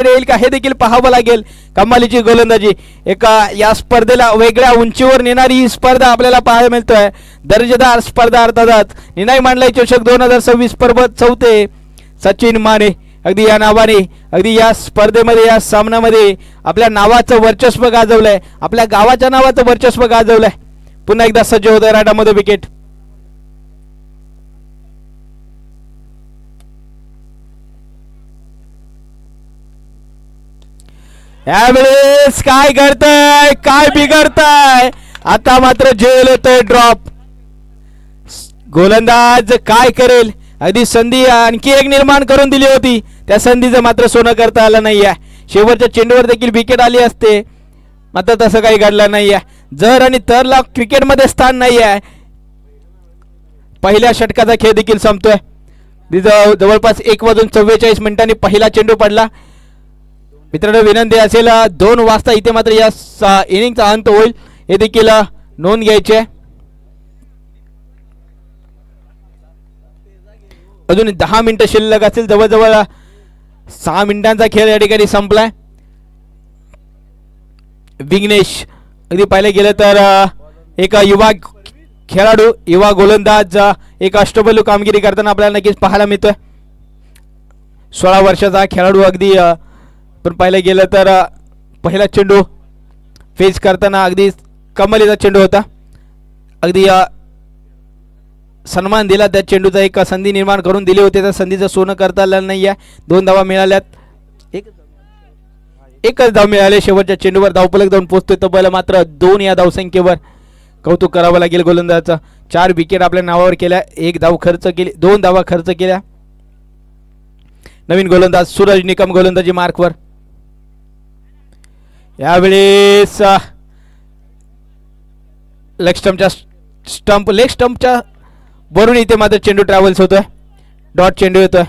येईल का हे देखील पाहावं लागेल. कमालीची गोलंदाजी एका या स्पर्धेला वेगळ्या उंचीवर नेणारी ही स्पर्धा आपल्याला पाहायला मिळतोय. दर्जेदार स्पर्धा अर्थातच निनाय मंडळाई चषक 2026 पर्वत चौथे. सचिन माने अगदी या नावाने अगदी या स्पर्धेमध्ये या सामन्यामध्ये आपल्या नावाचं वर्चस्व गाजवलंय, आपल्या गावाच्या नावाचं वर्चस्व गाजवलंय. पुन्हा एकदा सज्ज होतोय राडामध्ये विकेट. यावेळेस काय घडतंय, काय बिघडतंय, आता मात्र झेल होतोय ड्रॉप. गोलंदाज काय करेल, अगदी संधी आणखी एक निर्माण करून दिली होती, त्या संधीचं मात्र सोनं करता आलं नाहीये. शेवटच्या चेंडूवर देखील विकेट आली असते, मात्र तसं काही घडलं नाहीये. जर आणि तरला क्रिकेटमध्ये स्थान नाहीये. पहिल्या षटकाचा खेळ देखील संपतोय. जवळपास 1:44 मिनिटांनी पहिला चेंडू पडला. मित्रांनो विनंती असेल 2 वाजता इथे मात्र या इनिंगचा अंत होईल, हे देखील नोंद घ्यायची आहे. अजून 10 मिनिटं शिल्लक असेल. जवळजवळ 6 मिनिटांचा खेळ या ठिकाणी संपलाय. विघ्नेश अगदी पाहिलं गेलं तर एक युवा खेळाडू, युवा गोलंदाज एक अष्टपैलू कामगिरी करताना आपल्याला नक्कीच पाहायला मिळतोय. 16 वर्षाचा खेळाडू अगदी पण पाहिलं गेलं तर पहिला चेंडू फेस करताना अगदी कमालीचा चेंडू होता. अगदी सन्मान दिला त्या चेंडूचा, एक संधी निर्माण करून दिली होती, त्या संधीचं सोनं करता आलं नाही आहे. 2 धावा मिळाल्यात, एकच धाव मिळाले. शेवटच्या चेंडूवर धावफलक जाऊन पोहोचतोय तब्बल मात्र 2 या धावसंख्येवर. कौतुक करावं लागेल गोलंदाजाचं. 4 विकेट आपल्या नावावर केल्या, 1 धाव खर्च केली, 2 धावा खर्च केल्या. नवीन गोलंदाज सूरज निकम गोलंदाजी मार्कवर. यावेळेस लेग स्टंपच्या वरून इथे मात्र चेंडू ट्रॅव्हल्स होतोय, डॉट चेंडू येतोय.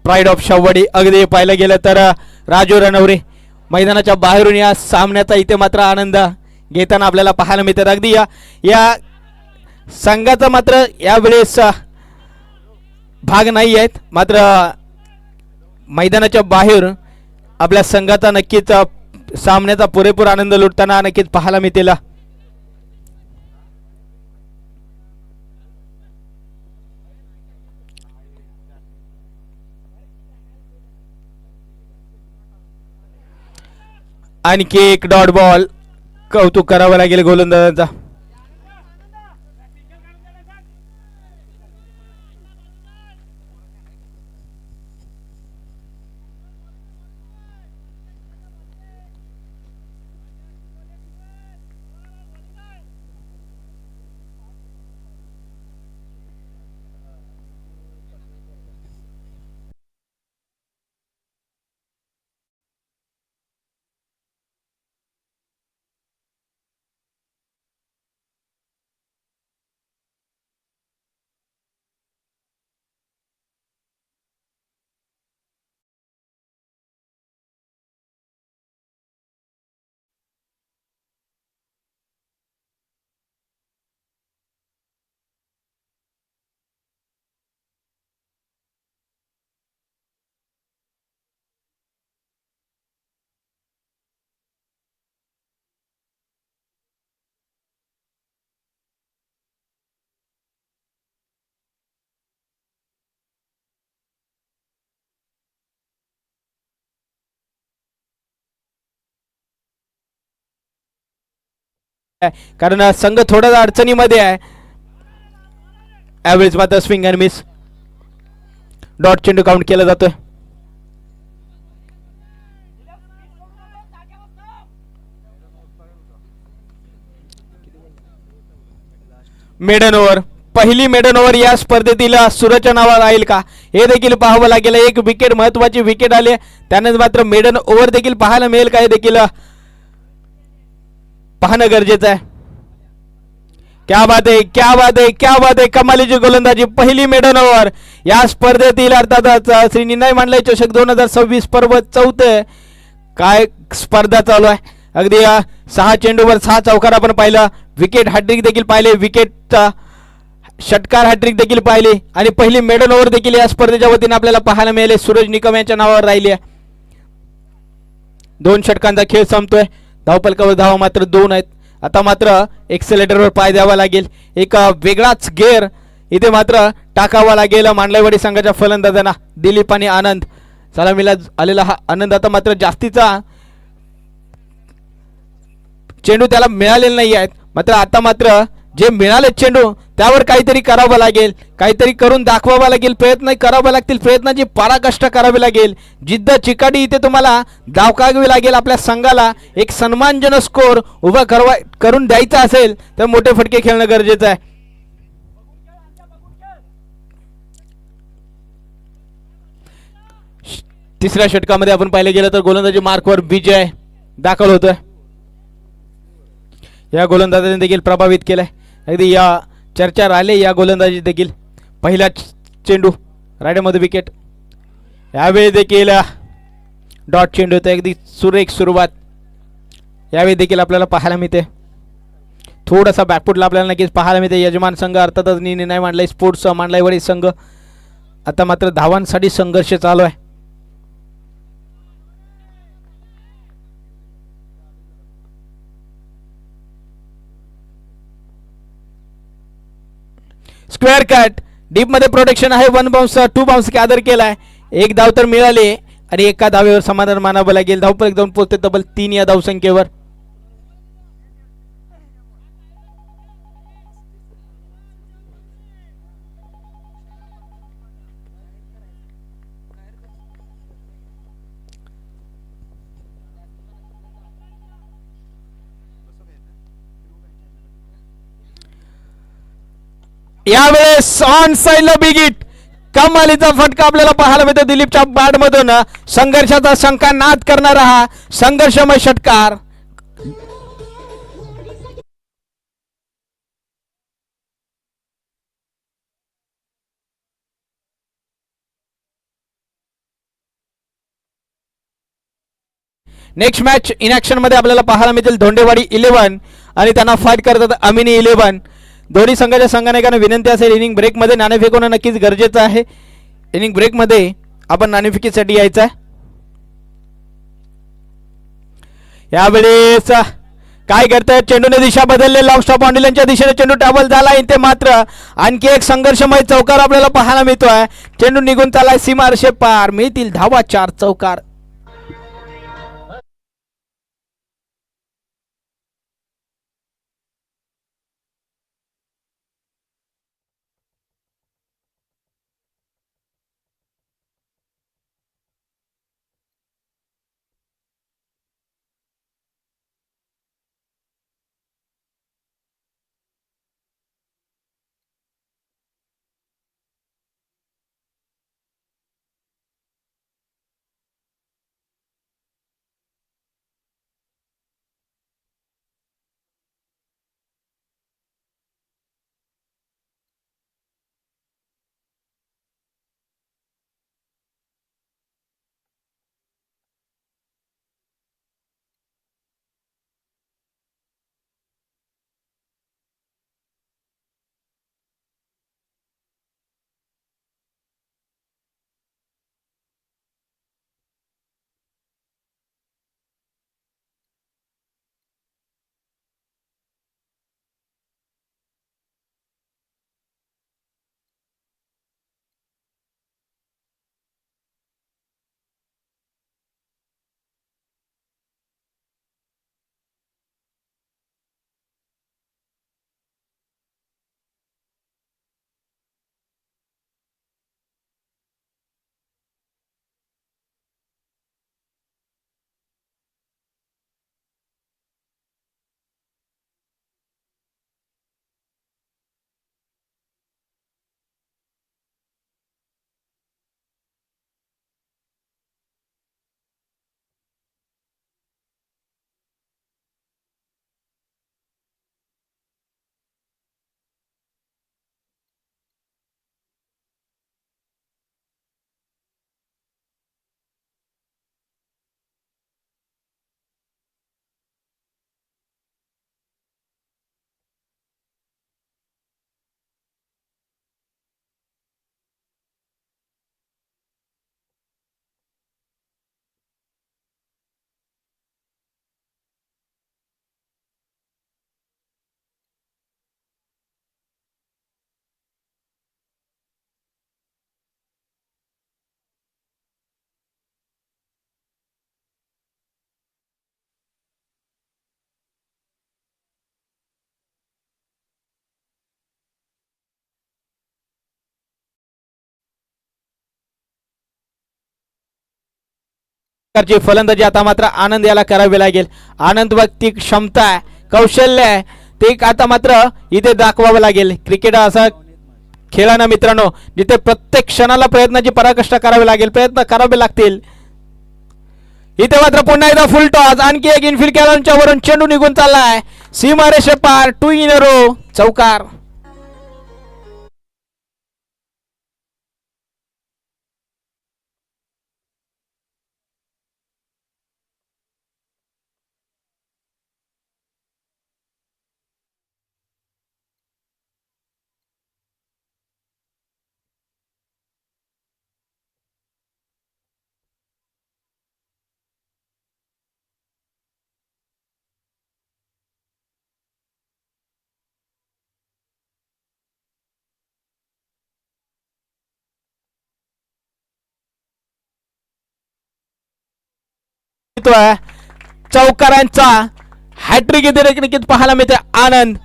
प्राईड ऑफ शाववाडी अगदी पाहिलं गेलं तर राजू रणवरे मैदानाच्या बाहेरून या सामन्याचा इथे मात्र आनंद घेताना आपल्याला पाहायला मिळतात. अगदी या संघाचा मात्र यावेळेस भाग नाही आहेत, मात्र मैदानाच्या बाहेर आपल्या संघाचा नक्कीच सामन्याचा पुरेपूर आनंद लुटताना नक्कीच पाहायला मिळेल. आणखी एक डॉट बॉल. कौतुक करावं लागेल गोलंदाजांचा. कारण संघ थोडा अडचणीमध्ये आहे. ॲव्हरेज मात्र स्विंग अँड मिस, डॉट चेंडू काउंट केला जातोय. मेडन ओव्हर, पहिली मेडन ओव्हर या स्पर्धेतील सूरजच्या नावावर राहील का हे देखील पाहावं लागेल. एक विकेट, महत्वाची विकेट आली, त्यानंतर मात्र मेडन ओव्हर देखील पाहायला मिळेल का हे देखील पाहणं गरजेचं आहे. क्या बात आहे, क्या बात आहे, क्या बात आहे. कमालीची गोलंदाजी, पहिली मेडन ओव्हर या स्पर्धेतील अर्थातच श्री निनाय मंडळाई चषक 2026 पर्वत चौथे. काय स्पर्धा चालू आहे. अगदी 6 चेंडूवर 6 चौकार आपण पाहिलं. विकेट हॅट्रिक देखील पाहिले. विकेट षटकार हॅट्रिक देखील पाहिली आणि पहिली मेडल ओव्हर देखील या स्पर्धेच्या वतीने आपल्याला पाहायला मिळाले. सूरज निकम यांच्या नावावर राहिली आहे. 2 षटकांचा खेळ संपतोय. धावपलकावर धावा मात्र 2 आहेत. आता मात्र एक्सेलेटरवर पाय द्यावा लागेल. एक वेगळाच गेअर इथे मात्र टाकावा लागेल मांडलेवाडी संघाच्या फलंदाजांना. दिलीप आणि आनंद सलामीला आलेला हा आनंद आता मात्र जास्तीचा चेंडू त्याला मिळालेले नाही आहेत. मात्र आता मात्र जे मिळाले चेंडू त्यावर काहीतरी करावं लागेल. काहीतरी करून दाखवावं लागेल. प्रयत्न करावे लागतील. प्रयत्नाची पराकाष्ठा करावी लागेल. जिद्द चिकाटी इथे तुम्हाला दाखवावी लागेल. आपल्या संघाला एक सन्मानजनक स्कोर उभा करून द्यायचा असेल तर मोठे फटके खेळणं गरजेचं आहे. तिसऱ्या षटकामध्ये आपण पाहिले गेलं तर गोलंदाजी मार्कवर विजय दाखल होतोय. या गोलंदाजाने देखील प्रभावित केलंय. अगदी या चर्चा राहिले या गोलंदाजी देखील. पहिला चेंडू रायडरमध्ये विकेट. यावेळी देखील डॉट चेंडू होतं. अगदी सुरेख सुरुवात यावेळी देखील आपल्याला पाहायला मिळते. थोडासा बॅकफुटला आपल्याला नक्कीच पाहायला मिळते. यजमान संघ अर्थातच निर्णय मांडलाय स्पोर्ट्स मांडलायवाडी संघ. आता मात्र धावांसाठी संघर्ष चालू आहे. स्क्वेअर कट डीप मध्ये प्रोटेक्शन आहे. 1 बाउन्स 2 बाउन्स आदर केलाय. 1 धाव तर मिळाले आणि एका धावेवर समाधान मानावं लागेल. धावफलक जाऊन पोहोचते तब्बल 3 या धावसंख्येवर. यावेळेस ऑन साइडला बिग हिट. कमालीचा फटका आपल्याला पाहायला मिळतो दिलीपच्या बॅट मधून. संघर्षाचा शंका नाद करणारा हा संघर्षमय षटकार. नेक्स्ट मॅच इन ऍक्शन मध्ये आपल्याला पाहायला मिळतील धोंडेवाडी 11 आणि त्यांना फाईट करतात अमिनी 11. दोन्ही संघाच्या संघानायकांना विनंती असेल इनिंग ब्रेकमध्ये नाणेफेक होणं नक्कीच गरजेचं आहे. इनिंग ब्रेकमध्ये आपण नाणेफेकीसाठी यायचं आहे. यावेळेस काय करताय चेंडूने दिशा बदलले. लॉंग स्टॉप ऑन्डिलनच्या दिशेने चेंडू टॅबल झाला. इथे मात्र आणखी एक संघर्षमय चौकार आपल्याला पाहायला मिळतोय. चेंडू निघून चाललाय सीमारेषे पार. मिळतील धावा 4 चौकार. प्रकारची फलंदाजी आता मात्र आनंद याला करावी लागेल. आनंद वक्ती क्षमता आहे, कौशल्य आहे, ते आता मात्र इथे दाखवावं लागेल. क्रिकेट हा असा खेळाना मित्रांनो जिथे प्रत्येक क्षणाला प्रयत्नाची पराकाष्ठा करावी लागेल, प्रयत्न करावे लागतील. इथे मात्र पुन्हा एकदा फुल टॉस, आणखी एक इनफिल्ड खेळाडूंच्या वरून चेंडू निघून चाललाय सीमारेषे पार. 2 इन अ रो, चौकार. चौकारांचा हॅट्रिक इथे नक्कीच पाहायला मिळते. आनंद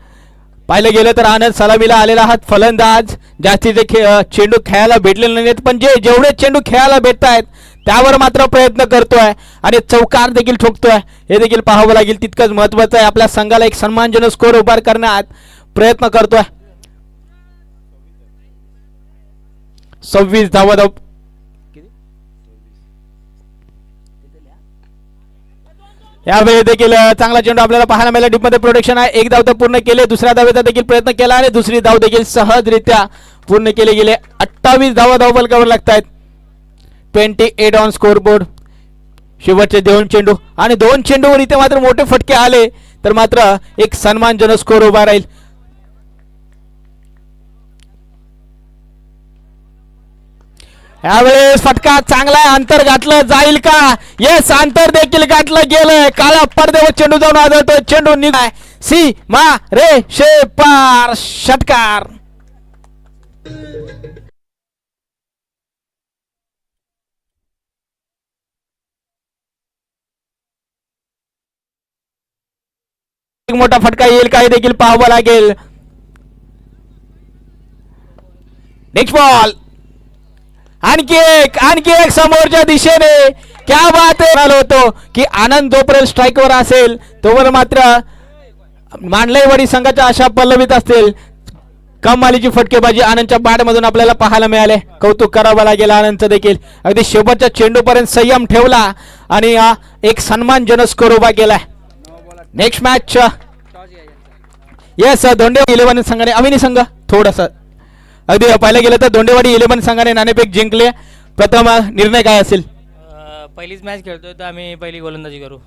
पाहिलं गेलं तर आनंद सलामीला आलेला हा फलंदाज जास्तीचे चेंडू खेळायला भेटलेले नाहीत, पण जेवढे चेंडू खेळायला भेटत आहेत त्यावर मात्र प्रयत्न करतोय आणि चौकार देखील ठोकतोय. हे देखील पाहावं लागेल, तितकंच महत्वाचं आहे. आपल्या संघाला एक सन्मानजनक स्कोर उभार करण्यात प्रयत्न करतोय. 26 धावा यावेळी देखील चांगला चेंडू आपल्याला पाहायला मिळाला. डीपमध्ये प्रोटेक्शन आहे. एक धाव तर पूर्ण केले, दुसऱ्या धावेचा देखील प्रयत्न केला आणि दुसरी धाव देखील सहजरित्या पूर्ण केले गेले. 28 धावा धावफलकावर लागतात. 28 ऑन स्कोर बोर्ड. शेवटचे 2 चेंडू आणि 2 चेंडूवर इथे मात्र मोठे फटके आले तर मात्र एक सन्मानजनक स्कोर उभा राहील. यावेळेस फटका चांगला अंतर गाठलं जाईल का? येस, अंतर देखील गाठलं गेलंय. काळा पडद्यावर चेंडू जाऊन आदळतोय. चेंडू निघाय सी मा रे शे पार. षटकार. एक मोठा फटका येईल काय देखील पाहावं लागेल. Next ball. आणखी एक समोरच्या दिशेने. क्या बात आहे. होतो की आनंद जोपर्यंत स्ट्राईकवर असेल तोवर मात्र मांडलेवाडी संघाच्या आशा पल्लवीत असतील. कमालीची फटकेबाजी आनंदच्या बॅटमधून आपल्याला पाहायला मिळाले. कौतुक करावं लागेल आनंदचं देखील. अगदी शेवटच्या चेंडूपर्यंत संयम ठेवला आणि एक सन्मानजनक स्कोर उभा केलाय. नेक्स्ट मॅच येस धोंडेवाडी 11 संघाने अविनी संघ थोडस अगदी पाहिलं गेलं तर धोंडेवाडी 11 संघाने नाणेफेक जिंकले. प्रथम निर्णय काय असेल? पहिलीच मॅच खेळतोय तर आम्ही पहिली गोलंदाजी करू.